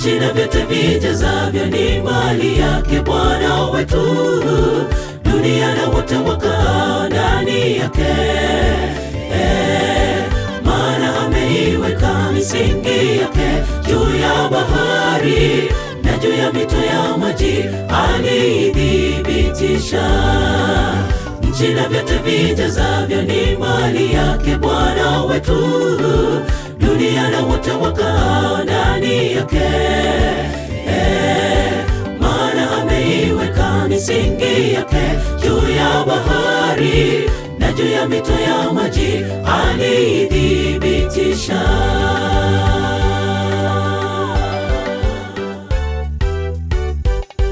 Nchi na vyote vijazavyo ni mali yake Bwana wetu, dunia na wote wakao ndani yake. Maana ameiweka misingi yake juu ya bahari na juu ya mito ya maji aliithibitisha. Nchi na vyote vijazavyo ni mali yake Bwana wetu, dunia na wote wakao ndani yake. Maana ameiweka misingi yake juu ya bahari na juu ya mito ya maji aliithibitisha.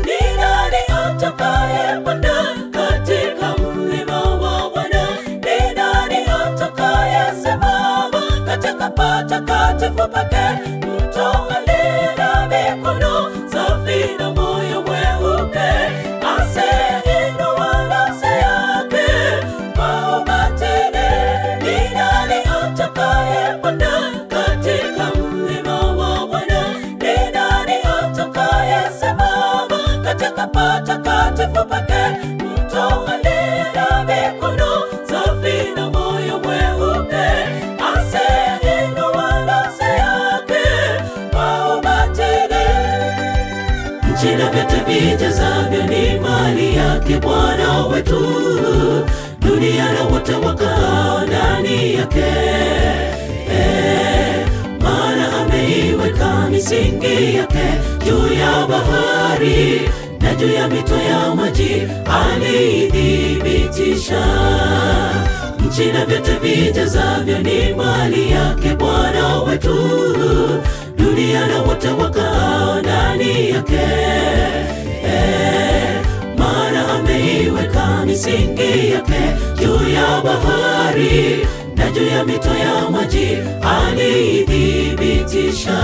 Ni nani atakayepanda katika mlima wa Bwana? Ni nani atakayesimama katika patakatifu pake? Mtu aliye na mikono safi na moyo mweupe, asiyeinua nafsi yake kwa ubatili. Ni nani atakayepanda katika mlima wa Bwana? Ni nani atakayesimama katika patakatifu pake? Mtu aliye na mikono safi na moyo mweupe, asiyeinua nafsi yake kwa ubatili. Nchi na vyote vijazavyo ni mali yake Bwana wetu, dunia na wote wakao ndani yake. Maana ameiweka misingi yake juu ya bahari na juu ya mito ya maji aliithibitisha. Nchi na vyote vijazavyo ni mali yake Bwana wetu, dunia na wote wakao ndani yake. Maana ameiweka misingi yake juu ya bahari na juu ya mito ya maji aliithibitisha.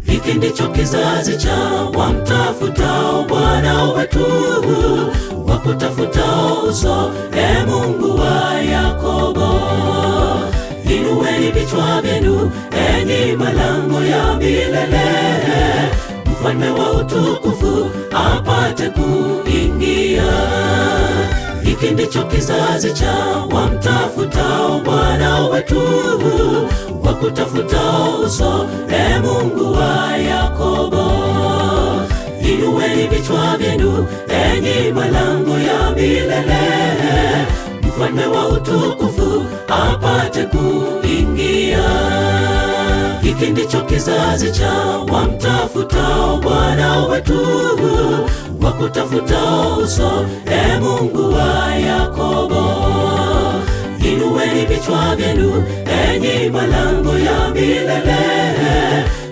Hiki ndicho kizazi cha wamtafutao Bwana wetu, wakutafutao uso, Mungu wa Yakobo. Inueni vichwa vyenu, enyi malango ya milele, mfalme wa utukufu apate kuingia. Hiki ndicho kizazi cha wamtafutao Bwana wetu, wakutafutao uso, Mungu wa Yakobo. Inueni vichwa vyenu, enyi malango ya milele, mfalme wa utukufu apate kuingia. Hiki ndicho kizazi cha wamtafutao Bwana wetu, wakutafutao uso, Mungu wa Yakobo. Inueni vichwa vyenu, enyi malango ya milele,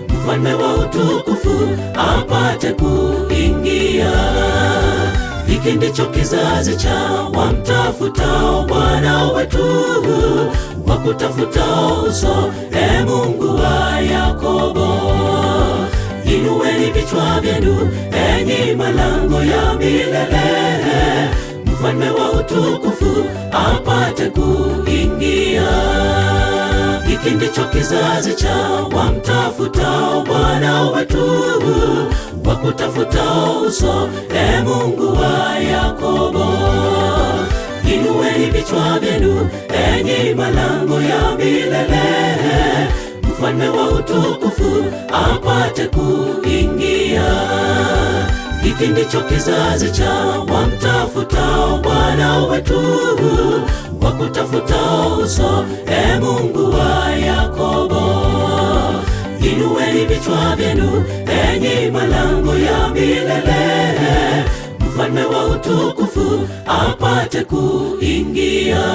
mfalme wa utukufu apate kuingia. Hiki ndicho kizazi cha wamtafutao Bwana wetu, wakutafutao uso, Mungu wa Yakobo. Inueni vichwa vyenu, enyi malango ya milele, mfalme wa utukufu apate kuingia. Hiki ndicho kizazi cha wamtafutao Bwana wetu, wakutafutao uso, Mungu wa Yakobo. Inueni vichwa vyenu, enyi malango ya milele, mfalme wa utukufu apate kuingia. Hiki ndicho kizazi cha wamtafutao Bwana wetu, wakutafutao uso, Mungu wa Yakobo. Inueni vichwa vyenu, enyi malango ya milele, mfalme wa utukufu apate kuingia.